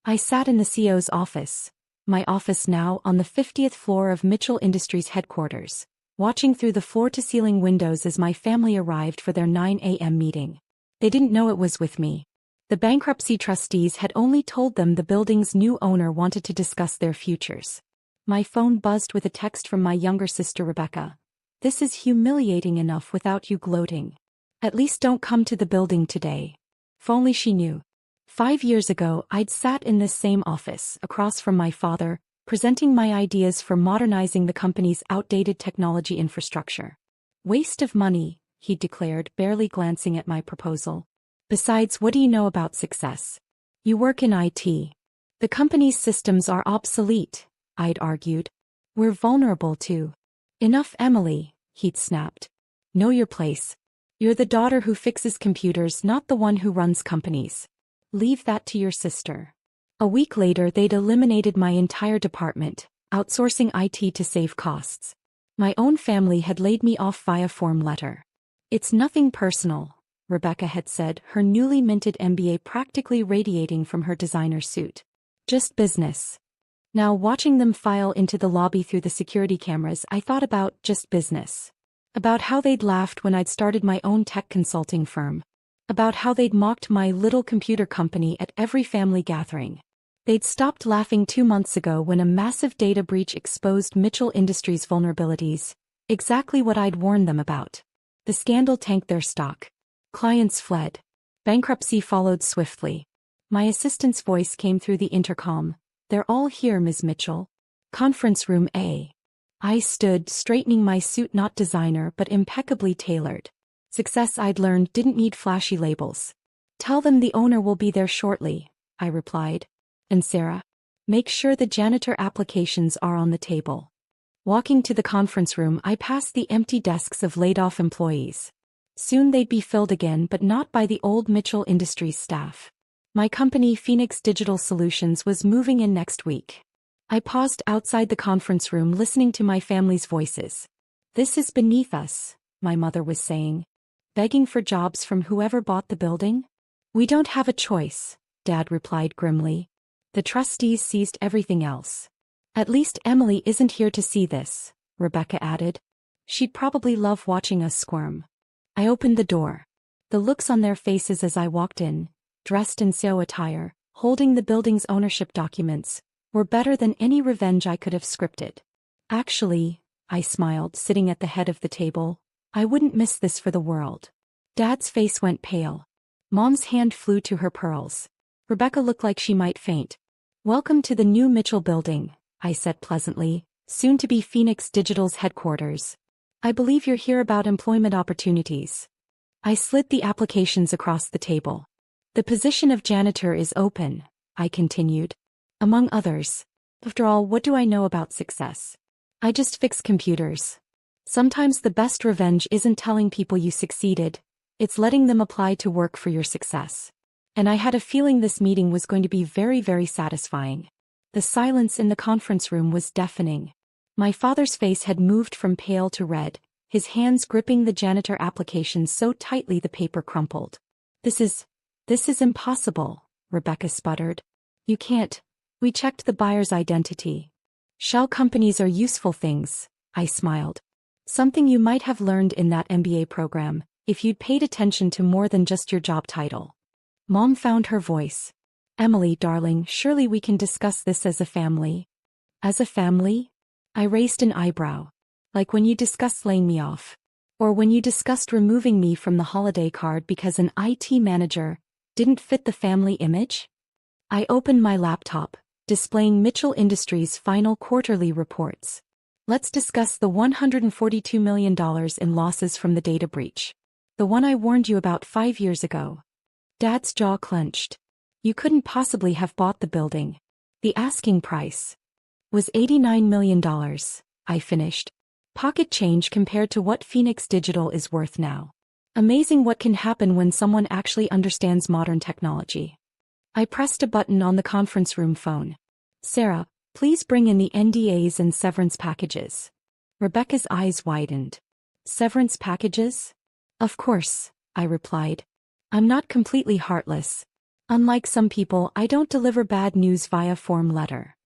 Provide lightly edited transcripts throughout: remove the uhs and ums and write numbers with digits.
I sat in the CEO's office, my office now on the 50th floor of Mitchell Industries headquarters, watching through the floor-to-ceiling windows as my family arrived for their 9 a.m. meeting. They didn't know it was with me. The bankruptcy trustees had only told them the building's new owner wanted to discuss their futures. My phone buzzed with a text from my younger sister Rebecca. "This is humiliating enough without you gloating. At least don't come to the building today." If only she knew. 5 years ago I'd sat in this same office, across from my father, presenting my ideas for modernizing the company's outdated technology infrastructure. "Waste of money," he declared, barely glancing at my proposal. "Besides, what do you know about success? You work in IT. The company's systems are obsolete," I'd argued. "We're vulnerable too." "Enough, Emily," he'd snapped. "Know your place. You're the daughter who fixes computers, not the one who runs companies. Leave that to your sister." A week later they'd eliminated my entire department, outsourcing IT to save costs. My own family had laid me off via form letter. "It's nothing personal," Rebecca had said, her newly minted MBA practically radiating from her designer suit. "Just business." Now, watching them file into the lobby through the security cameras, I thought about just business. About how they'd laughed when I'd started my own tech consulting firm. About how they'd mocked my little computer company at every family gathering. They'd stopped laughing 2 months ago when a massive data breach exposed Mitchell Industries' vulnerabilities, exactly what I'd warned them about. The scandal tanked their stock. Clients fled. Bankruptcy followed swiftly. My assistant's voice came through the intercom. "They're all here, Ms. Mitchell. Conference room A." I stood, straightening my suit, not designer but impeccably tailored. Success, I'd learned, didn't need flashy labels. "Tell them the owner will be there shortly," I replied. "And Sarah? Make sure the janitor applications are on the table." Walking to the conference room, I passed the empty desks of laid-off employees. Soon they'd be filled again, but not by the old Mitchell Industries staff. My company, Phoenix Digital Solutions, was moving in next week. I paused outside the conference room, listening to my family's voices. "This is beneath us," my mother was saying. "Begging for jobs from whoever bought the building?" "We don't have a choice," Dad replied grimly. "The trustees seized everything else." "At least Emily isn't here to see this," Rebecca added. "She'd probably love watching us squirm." I opened the door. The looks on their faces as I walked in, dressed in CEO attire, holding the building's ownership documents, were better than any revenge I could have scripted. "Actually," I smiled, sitting at the head of the table, "I wouldn't miss this for the world." Dad's face went pale. Mom's hand flew to her pearls. Rebecca looked like she might faint. "Welcome to the new Mitchell building," I said pleasantly, "soon to be Phoenix Digital's headquarters. I believe you're here about employment opportunities." I slid the applications across the table. "The position of janitor is open," I continued. "Among others. After all, what do I know about success? I just fix computers. Sometimes the best revenge isn't telling people you succeeded, it's letting them apply to work for your success." And I had a feeling this meeting was going to be very, very satisfying. The silence in the conference room was deafening. My father's face had moved from pale to red, his hands gripping the janitor application so tightly the paper crumpled. This is impossible," Rebecca sputtered. "You can't. We checked the buyer's identity." "Shell companies are useful things," I smiled. "Something you might have learned in that MBA program, if you'd paid attention to more than just your job title." Mom found her voice. "Emily, darling, surely we can discuss this as a family." "As a family?" I raised an eyebrow. "Like when you discussed laying me off. Or when you discussed removing me from the holiday card because an IT manager didn't fit the family image?" I opened my laptop, displaying Mitchell Industries' final quarterly reports. "Let's discuss the $142 million in losses from the data breach. The one I warned you about 5 years ago." Dad's jaw clenched. "You couldn't possibly have bought the building. The asking price was $89 million, I finished. Pocket change compared to what Phoenix Digital is worth now. Amazing what can happen when someone actually understands modern technology." I pressed a button on the conference room phone. "Sarah, please bring in the NDAs and severance packages." Rebecca's eyes widened. "Severance packages?" "Of course," I replied. "I'm not completely heartless. Unlike some people, I don't deliver bad news via form letter.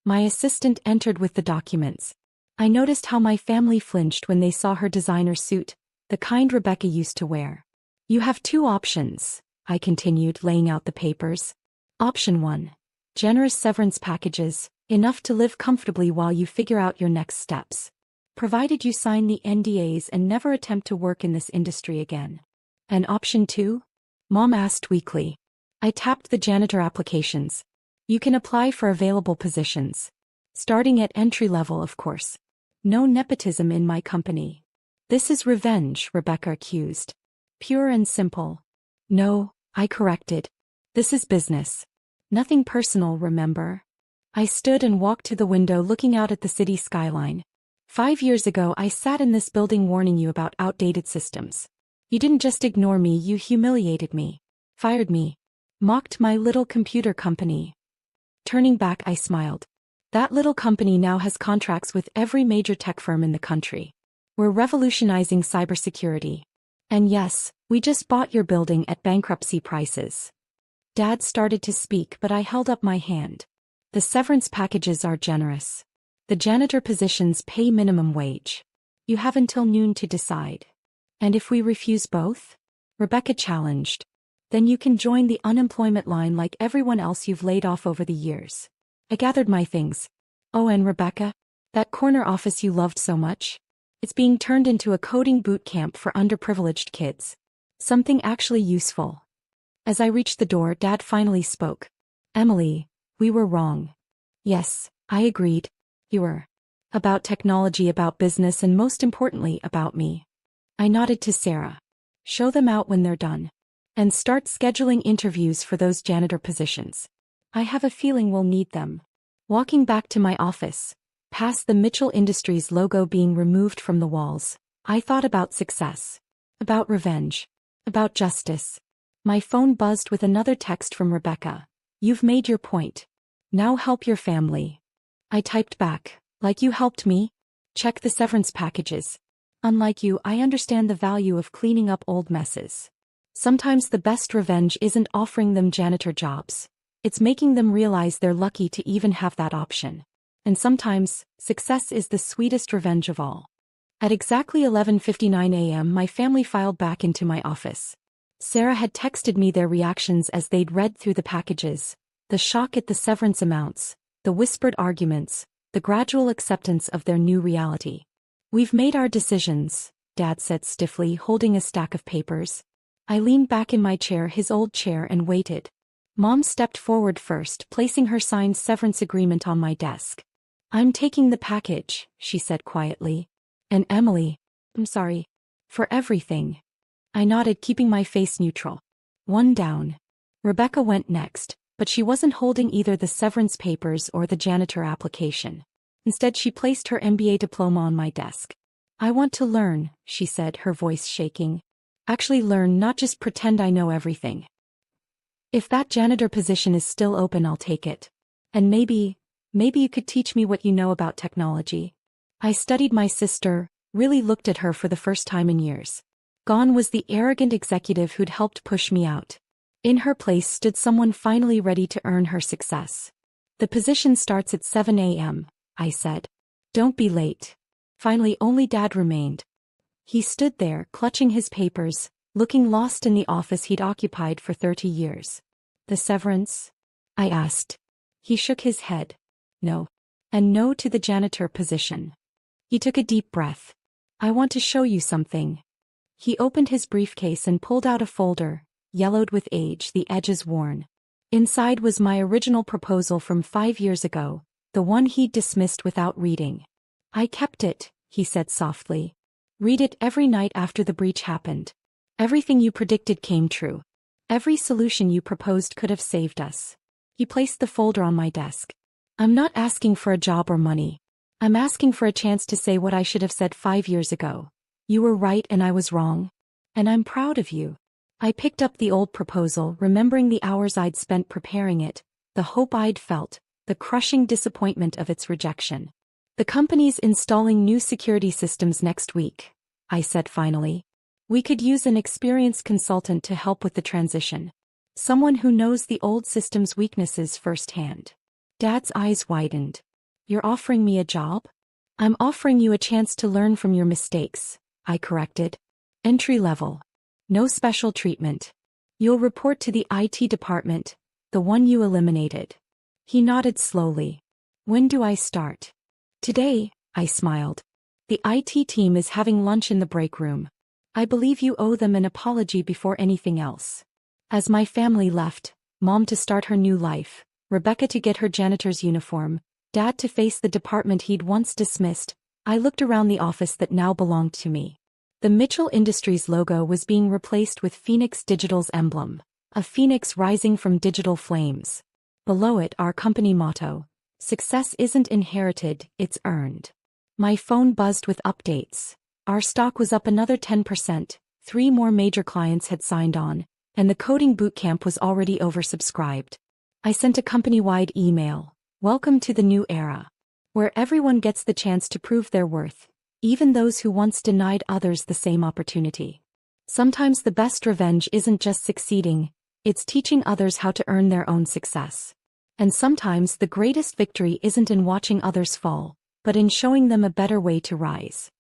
My assistant entered with the documents. I noticed how my family flinched when they saw her designer suit, the kind Rebecca used to wear. You have two options, I continued, laying out the papers. Option 1. Generous severance packages, enough to live comfortably while you figure out your next steps. Provided you sign the NDAs and never attempt to work in this industry again. And option 2? Mom asked weakly. I tapped the janitor applications. You can apply for available positions. Starting at entry level, of course. No nepotism in my company. This is revenge, Rebecca accused. Pure and simple. No, I corrected. This is business. Nothing personal, remember? I stood and walked to the window looking out at the city skyline. 5 years ago I sat in this building warning you about outdated systems. You didn't just ignore me, you humiliated me. Fired me. Mocked my little computer company. Turning back, I smiled. That little company now has contracts with every major tech firm in the country. We're revolutionizing cybersecurity. And yes, we just bought your building at bankruptcy prices. Dad started to speak, but I held up my hand. The severance packages are generous. The janitor positions pay minimum wage. You have until noon to decide. And if we refuse both? Rebecca challenged. Then you can join the unemployment line like everyone else you've laid off over the years. I gathered my things. Oh, and Rebecca, that corner office you loved so much? It's being turned into a coding boot camp for underprivileged kids. Something actually useful. As I reached the door, Dad finally spoke. Emily, we were wrong. Yes, I agreed. You were. About technology, about business, and most importantly, about me. I nodded to Sarah. Show them out when they're done. And start scheduling interviews for those janitor positions. I have a feeling we'll need them. Walking back to my office, past the Mitchell Industries logo being removed from the walls, I thought about success. About revenge. About justice. My phone buzzed with another text from Rebecca. You've made your point. Now help your family. I typed back, like you helped me? Check the severance packages. Unlike you, I understand the value of cleaning up old messes. Sometimes the best revenge isn't offering them janitor jobs. It's making them realize they're lucky to even have that option. And sometimes, success is the sweetest revenge of all. At exactly 11:59 a.m. my family filed back into my office. Sarah had texted me their reactions as they'd read through the packages, the shock at the severance amounts, the whispered arguments, the gradual acceptance of their new reality. We've made our decisions, Dad said stiffly, holding a stack of papers. I leaned back in my chair, his old chair, and waited. Mom stepped forward first, placing her signed severance agreement on my desk. I'm taking the package, she said quietly. And Emily, I'm sorry. For everything. I nodded, keeping my face neutral. One down. Rebecca went next, but she wasn't holding either the severance papers or the janitor application. Instead, she placed her MBA diploma on my desk. I want to learn, she said, her voice shaking. Actually learn, not just pretend I know everything. If that janitor position is still open, I'll take it. And maybe you could teach me what you know about technology. I studied my sister, really looked at her for the first time in years. Gone was the arrogant executive who'd helped push me out. In her place stood someone finally ready to earn her success. The position starts at 7 a.m., I said. Don't be late. Finally, only Dad remained. He stood there, clutching his papers, looking lost in the office he'd occupied for 30 years. The severance? I asked. He shook his head. No. And no to the janitor position. He took a deep breath. I want to show you something. He opened his briefcase and pulled out a folder, yellowed with age, the edges worn. Inside was my original proposal from 5 years ago, the one he'd dismissed without reading. I kept it, he said softly. Read it every night after the breach happened. Everything you predicted came true. Every solution you proposed could have saved us. He placed the folder on my desk. I'm not asking for a job or money. I'm asking for a chance to say what I should have said 5 years ago. You were right and I was wrong. And I'm proud of you. I picked up the old proposal, remembering the hours I'd spent preparing it, the hope I'd felt, the crushing disappointment of its rejection. The company's installing new security systems next week, I said finally. We could use an experienced consultant to help with the transition. Someone who knows the old system's weaknesses firsthand. Dad's eyes widened. You're offering me a job? I'm offering you a chance to learn from your mistakes, I corrected. Entry level. No special treatment. You'll report to the IT department, the one you eliminated. He nodded slowly. When do I start? Today, I smiled. The IT team is having lunch in the break room. I believe you owe them an apology before anything else. As my family left, Mom to start her new life, Rebecca to get her janitor's uniform, Dad to face the department he'd once dismissed, I looked around the office that now belonged to me. The Mitchell Industries logo was being replaced with Phoenix Digital's emblem, a phoenix rising from digital flames. Below it, our company motto: success isn't inherited, it's earned. My phone buzzed with updates. Our stock was up another 10%, 3 more major clients had signed on, and the coding bootcamp was already oversubscribed. I sent a company-wide email. Welcome to the new era, where everyone gets the chance to prove their worth, even those who once denied others the same opportunity. Sometimes the best revenge isn't just succeeding, it's teaching others how to earn their own success. And sometimes the greatest victory isn't in watching others fall, but in showing them a better way to rise.